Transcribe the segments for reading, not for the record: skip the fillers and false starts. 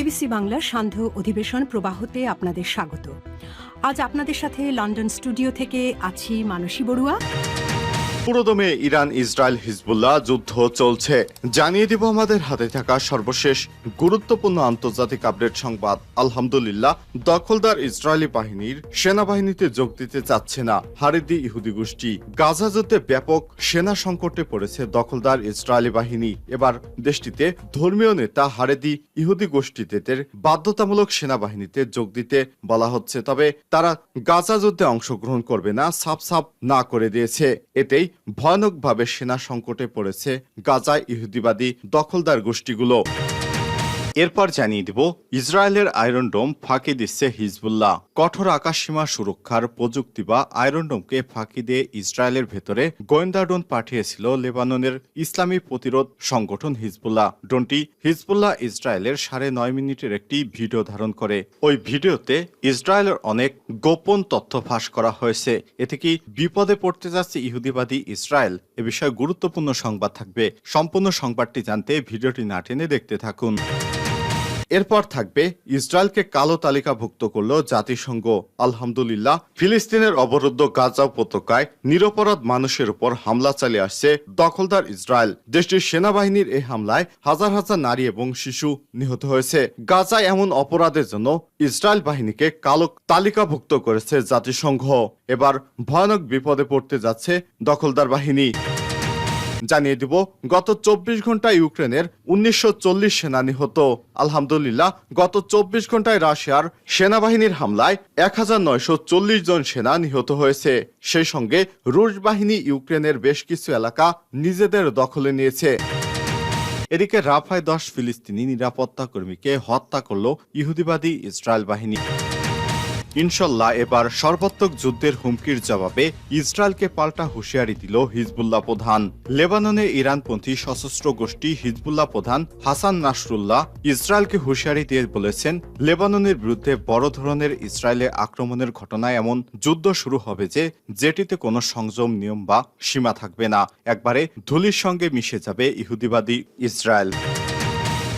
BBC বাংলার সান্ধ্য অধিবেশন প্রবাহতে আপনাদের স্বাগত। আজ আপনাদের সাথে লন্ডন স্টুডিও থেকে আছি মানসী বড়ুয়া। পুরোদমে ইরান ইসরায়েল হিজবুল্লাহ যুদ্ধ চলছে। জানিয়ে দিব আমাদের হাতে থাকা সর্বশেষ গুরুত্বপূর্ণ আন্তর্জাতিক আপডেট সংবাদ। আলহামদুলিল্লাহ, দখলদার ইসরায়েলি বাহিনীর সেনাবাহিনীতে যোগ দিতে চাচ্ছে না হারেদি ইহুদি গোষ্ঠী। গাজা যুদ্ধে ব্যাপক সেনা সংকটে পড়েছে দখলদার ইসরায়েলি বাহিনী। এবার দেশটিতে ধর্মীয় নেতা হারেদি ইহুদি গোষ্ঠীদের বাধ্যতামূলক সেনাবাহিনীতে যোগ দিতে বলা হচ্ছে, তবে তারা গাজা যুদ্ধে অংশগ্রহণ করবে না সাফ সাফ না করে দিয়েছে। এতেই ভয়ানকভাবে সেনা সংকটে পড়েছে গাজায় ইহুদিবাদী দখলদার গোষ্ঠীগুলো। এরপর জানিয়ে দিব, ইসরায়েলের আয়রন ডোম ফাঁকি দিচ্ছে হিজবুল্লাহ। কঠোর আকাশসীমা সুরক্ষার প্রযুক্তি বা আয়রন ডোমকে ফাঁকি দিয়ে ইসরায়েলের ভেতরে গোয়েন্দা ড্রোন পাঠিয়েছিল লেবাননের ইসলামী প্রতিরোধ সংগঠন হিজবুল্লাহ। ড্রোনটি হিজবুল্লাহ ইসরায়েলের 9.5 মিনিটের একটি ভিডিও ধারণ করে। ওই ভিডিওতে ইসরায়েলের অনেক গোপন তথ্য ফাঁস করা হয়েছে। এতে কি বিপদে পড়তে যাচ্ছে ইহুদিবাদী ইসরায়েল? এ বিষয়ে গুরুত্বপূর্ণ সংবাদ থাকবে। সম্পূর্ণ সংবাদটি জানতে ভিডিওটি না টেনে দেখতে থাকুন। এরপর থাকবে, ইসরায়েলকে কালো তালিকাভুক্ত করল জাতিসংঘ। আলহামদুলিল্লাহ, ফিলিস্তিনের অবরুদ্ধ গাজা উপত্যকায় নিরপরাধ মানুষের উপর হামলা চালিয়ে আসছে দখলদার ইসরায়েল। দেশটির সেনাবাহিনীর এই হামলায় হাজার হাজার নারী এবং শিশু নিহত হয়েছে। গাজায় এমন অপরাধের জন্য ইসরায়েল বাহিনীকে কালো তালিকাভুক্ত করেছে জাতিসংঘ। এবার ভয়ানক বিপদে পড়তে যাচ্ছে দখলদার বাহিনী। জানিয়ে দিব, গত 24 ঘন্টায় ইউক্রেনের 1940 সেনা নিহত। আলহামদুলিল্লাহ, গত 24 ঘন্টায় রাশিয়ার সেনাবাহিনীর হামলায় 1940 জন সেনা নিহত হয়েছে। সেই সঙ্গে রুশ বাহিনী ইউক্রেনের বেশ কিছু এলাকা নিজেদের দখলে নিয়েছে। এদিকে রাফায় 10 ফিলিস্তিনি নিরাপত্তা কর্মীকে হত্যা করল ইহুদিবাদী ইসরায়েল বাহিনী। ইনশাল্লাহ, এবার সর্বাত্মক যুদ্ধের হুমকির জবাবে ইসরায়েলকে পাল্টা হুঁশিয়ারি দিল হিজবুল্লাহ প্রধান। লেবাননে ইরানপন্থী সশস্ত্র গোষ্ঠী হিজবুল্লাহ প্রধান হাসান নাসরুল্লাহ ইসরায়েলকে হুঁশিয়ারি দিয়ে বলেছেন, লেবাননের বিরুদ্ধে বড় ধরনের ইসরায়েলে আক্রমণের ঘটনায় এমন যুদ্ধ শুরু হবে যেটিতে কোনো সংযম, নিয়ম বা সীমা থাকবে না। একবারে ধুলির সঙ্গে মিশে যাবে ইহুদিবাদী ইসরায়েল।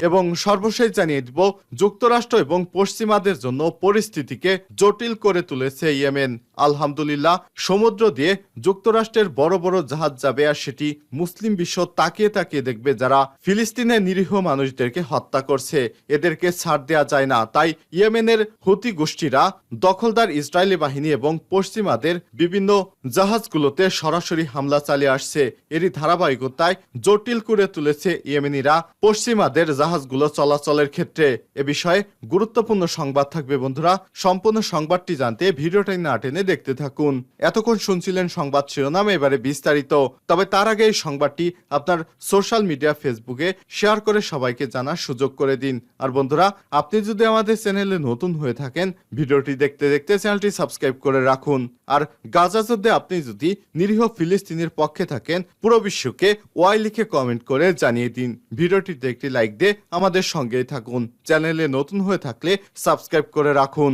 এবং সর্বশেষ জানিয়ে দিব, যুক্তরাষ্ট্র এবং পশ্চিমাদের জন্য পরিস্থিতিকে জটিল করে তুলেছে ইয়েমেন। আলহামদুলিল্লাহ, সমুদ্র দিয়ে যুক্তরাষ্ট্রের বড় বড় জাহাজ যাবে, আর সেটি মুসলিম বিশ্ব তাকিয়ে তাকিয়ে দেখবে যারা ফিলিস্তিনের নিরীহ মানুষদেরকে হত্যা করছে। এদেরকে ছাড় দেওয়া যায় না। তাই ইয়েমেনের হুতি গোষ্ঠীরা দখলদার ইসরায়েলি বাহিনী এবং পশ্চিমাদের বিভিন্ন জাহাজগুলোতে সরাসরি হামলা চালিয়ে আসছে। এরই ধারাবাহিকতায় জটিল করে তুলেছে ইয়েমেনিরা পশ্চিমাদের জাহাজগুলো চলাচলের ক্ষেত্রে। এ বিষয়ে গুরুত্বপূর্ণ সংবাদ থাকবে বন্ধুরা। সম্পূর্ণ সংবাদটি জানতে ভিডিওটি না টেনে দেখতে থাকুন। এতক্ষণ শুনছিলেন সংবাদ শিরোনাম, এবারে বিস্তারিত। তবে তার আগে এই সংবাদটি আপনার সোশ্যাল মিডিয়া ফেসবুকে শেয়ার করে সবাইকে জানার সুযোগ করে দিন। আর বন্ধুরা, আপনি যদি আমাদের চ্যানেলে নতুন হয়ে থাকেন, ভিডিওটি দেখতে দেখতে চ্যানেলটি সাবস্ক্রাইব করে রাখুন। আর গাজা যুদ্ধে আপনি যদি নিরীহ ফিলিস্তিনির পক্ষে থাকেন, পুরো বিশ্বকে ওয়াই লিখে কমেন্ট করে জানিয়ে দিন। ভিডিওটিতে একটি লাইক দিয়ে আমাদের সঙ্গেই থাকুন। চ্যানেলে নতুন হয়ে থাকলে সাবস্ক্রাইব করে রাখুন।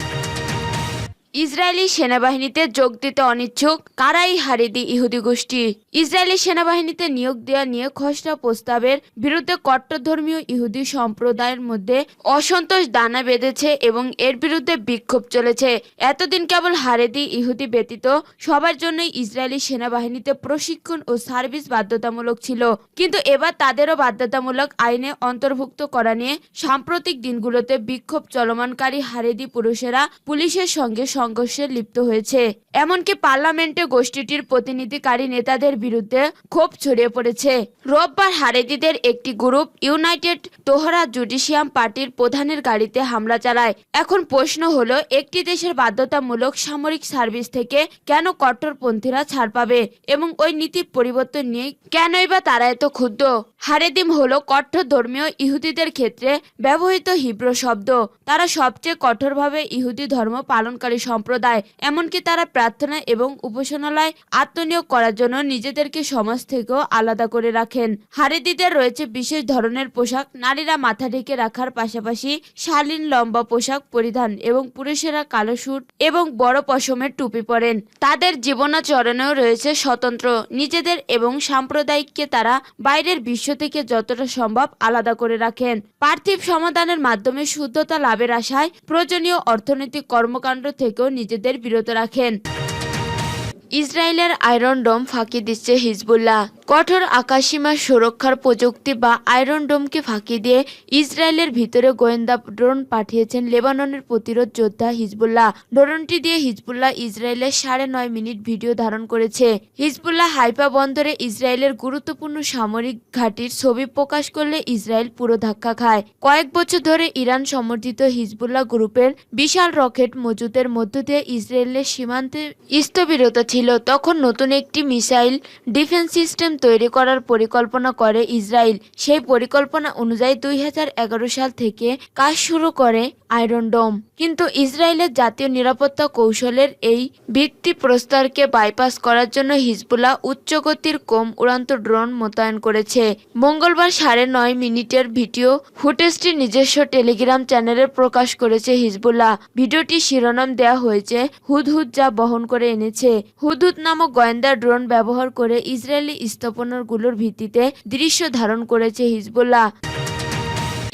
ইসরায়েলি সেনাবাহিনীতে যোগ দিতে অনিচ্ছুক কারাই হারেদি ইহুদি গোষ্ঠী। ইসরায়েলি সেনাবাহিনীতে নিয়োগ দেওয়া নিয়ে খসড়া প্রস্তাবের বিরুদ্ধে কট্টরধর্মীয় ইহুদি সম্প্রদায়ের মধ্যে অসন্তোষ দানা বেঁধেছে এবং এর বিরুদ্ধে বিক্ষোভ চলেছে। এতদিন কেবল হারেদি ইহুদি ব্যতীত সবার জন্যই ইসরায়েলি সেনাবাহিনীতে প্রশিক্ষণ ও সার্ভিস বাধ্যতামূলক ছিল, কিন্তু এবার তাদেরও বাধ্যতামূলক আইনে অন্তর্ভুক্ত করা নিয়ে সাম্প্রতিক দিনগুলোতে বিক্ষোভ চলমানকারী হারেদি পুরুষেরা পুলিশের সঙ্গে সংঘর্ষে লিপ্ত হয়েছে। এমনকি পার্লামেন্টে গোষ্ঠীটির প্রতিনিধিকারী নেতাদের বিরুদ্ধে ক্ষোভ ছড়িয়ে পড়েছে। রোববার হারেদিদের একটি গ্রুপ ইউনাইটেড তোহরা জুডিশিয়াম পার্টির প্রধানের গাড়িতে হামলা চালায়। এখন প্রশ্ন হলো, একটি দেশের বাধ্যতামূলক সামরিক সার্ভিস থেকে কেন কট্টরপন্থীরা ছাড় পাবে এবং ওই নীতি পরিবর্তন নিয়ে কেনই বা তারা এত ক্ষুব্ধ? হারেদিম হলো কঠোর ধর্মীয় ইহুদিদের ক্ষেত্রে ব্যবহৃত হিব্রু শব্দ। তারা সবচেয়ে কঠোরভাবে ইহুদি ধর্ম পালনকারী সম্প্রদায়, এমনকি তারা প্রার্থনা এবং উপাসনালয় আত্মনিয়োগ করার জন্য নিজেদেরকে সমাজ থেকেও আলাদা করে রাখেন। হারেদিদের রয়েছে বিশেষ ধরনের পোশাক, নারীরা মাথা ঢেকে রাখার পাশাপাশি শালীন লম্বা পোশাক পরিধান এবং পুরুষেরা কালো স্যুট এবং বড় পশমের টুপি পরেন। তাদের জীবনাচরণেও রয়েছে স্বতন্ত্র, নিজেদের এবং সাম্প্রদায়িককে তারা বাইরের বিশ্ব থেকে যতটা সম্ভব আলাদা করে রাখেন। পার্থিব সমাধানের মাধ্যমে শুদ্ধতা লাভের আশায় প্রয়োজনীয় অর্থনৈতিক কর্মকাণ্ড থেকেও নিজেদের বিরত রাখেন। ইসরায়েলের আয়রন ডোম ফাঁকি দিচ্ছে হিজবুল্লাহ। কঠোর আকাশসীমা সুরক্ষার প্রযুক্তি বা আয়রন ডোমকে ফাঁকি দিয়ে ইসরায়েলের ভিতরে গোয়েন্দা ড্রোন পাঠিয়েছেন লেবাননের প্রতিরোধ যোদ্ধা হিজবুল্লাহ। ড্রোনটি দিয়ে হিজবুল্লাহ ইসরায়েলের 9.5 মিনিট ভিডিও ধারণ করেছে। হিজবুল্লাহ হাইফা বন্দরে ইসরায়েলের গুরুত্বপূর্ণ সামরিক ঘাঁটির ছবি প্রকাশ করলে ইসরায়েল পুরো ধাক্কা খায়। কয়েক বছর ধরে ইরান সমর্থিত হিজবুল্লাহ গ্রুপের বিশাল রকেট মজুতের মধ্য দিয়ে ইসরায়েলের সীমান্তে স্থবিরতা ছিল। তখন নতুন একটি মিসাইল ডিফেন্স সিস্টেম তৈরি করার পরিকল্পনা করে ইসরায়েল। সেই পরিকল্পনা অনুযায়ী 2011 সাল থেকে কাজ শুরু করে আয়রন ডোম। কিন্তু ইসরায়েলের জাতীয় নিরাপত্তা কৌশলের এই ভিত্তিপ্রস্তরকে বাইপাস করার জন্য হিজবুল্লাহ উচ্চগতির কম উড়ান্ত ড্রোন মোতায়েন করেছে। মঙ্গলবার 9.5 মিনিটের ভিডিও ফুটেজটি নিজস্ব টেলিগ্রাম চ্যানেলে প্রকাশ করেছে হিজবুল্লাহ। ভিডিওটি শিরোনাম দেওয়া হয়েছে হুদহুদ, যা বহন করে এনেছে। হুদহুদ নামক গোয়েন্দা ড্রোন ব্যবহার করে ইসরায়েলি স্থাপনাগুলোর ভিত্তিতে দৃশ্য ধারণ করেছে হিজবুল্লাহ।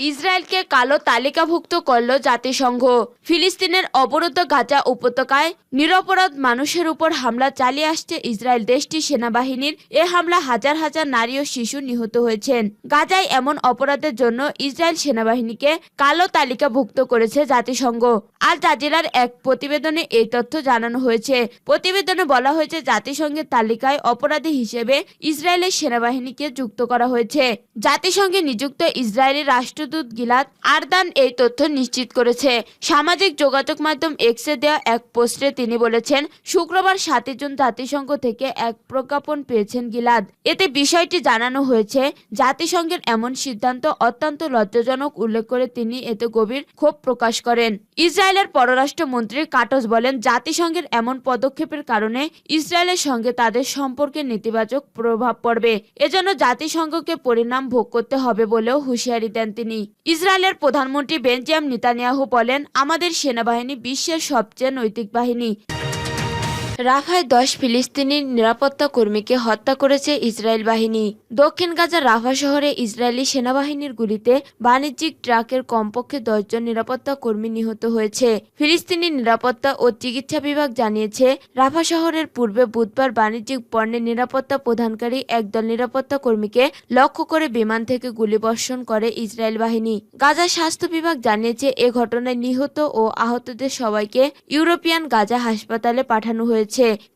ইসরায়েলকে কালো তালিকাভুক্ত করল জাতিসংঘ। ফিলিস্তিনের অবরুদ্ধ গাজা উপত্যকায় নিরপরাধ মানুষের উপর হামলা চালিয়ে আসছে ইসরায়েল। দেশটির সেনাবাহিনীর এ হামলা হাজার হাজার নারী ও শিশু নিহত হয়েছেন। গাজায় এমন অপরাধের জন্য ইসরায়েল সেনাবাহিনীকে কালো তালিকাভুক্ত করেছে জাতিসংঘ। আল জাজিরার এক প্রতিবেদনে এই তথ্য জানানো হয়েছে। প্রতিবেদনে বলা হয়েছে জাতিসংঘের তালিকায় অপরাধী হিসেবে ইসরায়েলের সেনাবাহিনীকে যুক্ত করা হয়েছে। জাতিসংঘে নিযুক্ত ইসরায়েলি রাষ্ট্রদূত গিলাদ আরদান এই তথ্য নিশ্চিত করেছে। সামাজিক যোগাযোগ মাধ্যম এক্সে দেওয়া এক পোস্টে তিনি বলেছেন, শুক্রবার 7 জুন জাতিসংঘ থেকে এক প্রজ্ঞাপন পেয়েছেন গিলাদ। এতে বিষয়টি জানানো হয়েছে। জাতিসংঘের এমন সিদ্ধান্ত অত্যন্ত লজ্জাজনক উল্লেখ করে তিনি এতে গভীর ক্ষোভ প্রকাশ করেন। ইসরায়েলের পররাষ্ট্রমন্ত্রী কাটস বলেন, জাতিসংঘের এমন পদক্ষেপের কারণে ইসরায়েলের সঙ্গে তাদের সম্পর্কে নেতিবাচক প্রভাব পড়বে। এজন্য জাতিসংঘকে পরিণাম ভোগ করতে হবে বলেও হুঁশিয়ারি দেন তিনি। ইসরায়েলের প্রধানমন্ত্রী বেঞ্জামিন নেতানিয়াহু বলেন, আমাদের সেনাবাহিনী বিশ্বের সবচেয়ে নৈতিক বাহিনী। রাফায় 10 ফিলিস্তিনি নিরাপত্তা কর্মীকে হত্যা করেছে ইসরায়েল বাহিনী। দক্ষিণ গাজার রাফা শহরে ইসরায়েলি সেনাবাহিনীর গুলিতে বাণিজ্যিক ট্রাকের কমপক্ষে 10 জন নিরাপত্তা কর্মী নিহত হয়েছে। ফিলিস্তিনি নিরাপত্তা ও চিকিৎসা বিভাগ জানিয়েছে, রাফা শহরের পূর্বে বুধবার বাণিজ্যিক পণ্যের নিরাপত্তা প্রদানকারী একদল নিরাপত্তা কর্মীকে লক্ষ্য করে বিমান থেকে গুলিবর্ষণ করে ইসরায়েল বাহিনী। গাজা স্বাস্থ্য বিভাগ জানিয়েছে, এ ঘটনায় নিহত ও আহতদের সবাইকে ইউরোপিয়ান গাজা হাসপাতালে পাঠানো হয়েছে।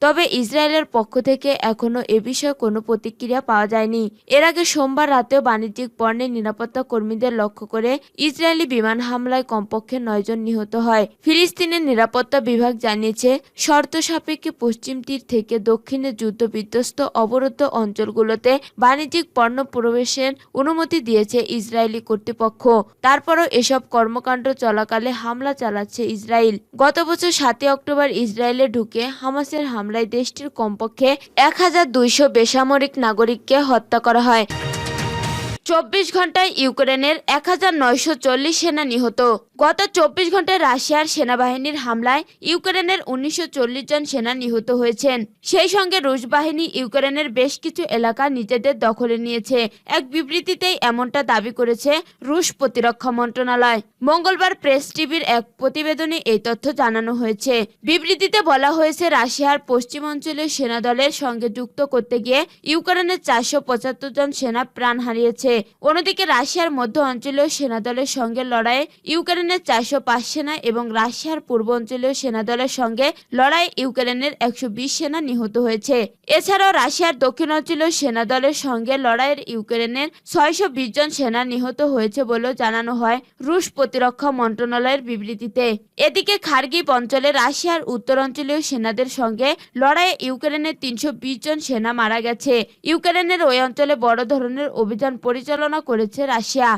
তবে ইসরায়েলের পক্ষ থেকে এখনো এ বিষয়ে কোনো প্রতিক্রিয়া পাওয়া যায়নি। এর আগে সোমবার রাতেও বাণিজ্যিক পণ্যের নিরাপত্তা কর্মীদের লক্ষ্য করে ইসরায়েলি বিমান হামলায় কমপক্ষে 9 জন নিহত হয়। ফিলিস্তিনের নিরাপত্তা বিভাগ জানিয়েছে, শর্ত সাপেক্ষে পশ্চিম তীর থেকে দক্ষিণে যুদ্ধ বিধ্বস্ত অবরুদ্ধ অঞ্চলগুলোতে বাণিজ্যিক পণ্য প্রবেশের অনুমতি দিয়েছে ইসরায়েলি কর্তৃপক্ষ। তারপরও এসব কর্মকাণ্ড চলাকালে হামলা চালাচ্ছে ইসরায়েল। গত বছর 7 অক্টোবর ইসরায়েলে ঢুকে হামাসের হামলায় দেশটির কমপক্ষে 1200 বেসামরিক নাগরিককে হত্যা করা হয়। 24 ঘন্টায় ইউক্রেনের 1940 সেনা নিহত। গত 24 ঘন্টায় রাশিয়ার সেনাবাহিনীর হামলায় ইউক্রেনের 1940 জন সেনা নিহত হয়েছেন। সেই সঙ্গে রুশ বাহিনী ইউক্রেনের বেশ কিছু এলাকা নিজেদের দখলে নিয়েছে। এক বিবৃতিতেই এমনটা দাবি করেছে রুশ প্রতিরক্ষা মন্ত্রণালয়। মঙ্গলবার প্রেস টিভির এক প্রতিবেদনে এই তথ্য জানানো হয়েছে। বিবৃতিতে বলা হয়েছে, রাশিয়ার পশ্চিম অঞ্চলীয় সেনা দলের সঙ্গে যুক্ত করতে গিয়ে ইউক্রেনের 475 জন সেনা প্রাণ হারিয়েছে। অন্যদিকে রাশিয়ার মধ্য অঞ্চলীয় সেনা দলের সঙ্গে লড়াইয়ে ইউক্রেনের 405 সেনা এবং রাশিয়ার পূর্ব অঞ্চলীয় সেনা দলের সঙ্গে লড়াইয়ে ইউক্রেনের 120 সেনা নিহত হয়েছে। এছাড়াও রাশিয়ার দক্ষিণ অঞ্চলীয় সেনা দলের সঙ্গে লড়াইয়ের ইউক্রেনের 620 জন সেনা নিহত হয়েছে বলেও জানানো হয় রুশ প্রতিরক্ষা মন্ত্রণালয়ের বিবৃতিতে। এদিকে খার্কিভ অঞ্চলে রাশিয়ার উত্তরাঞ্চলীয় সেনাদের সঙ্গে লড়াইয়ে ইউক্রেনের 320 জন সেনা মারা গেছে। ইউক্রেনের ওই অঞ্চলে বড় ধরনের অভিযান পরিচালনা করেছে রাশিয়া।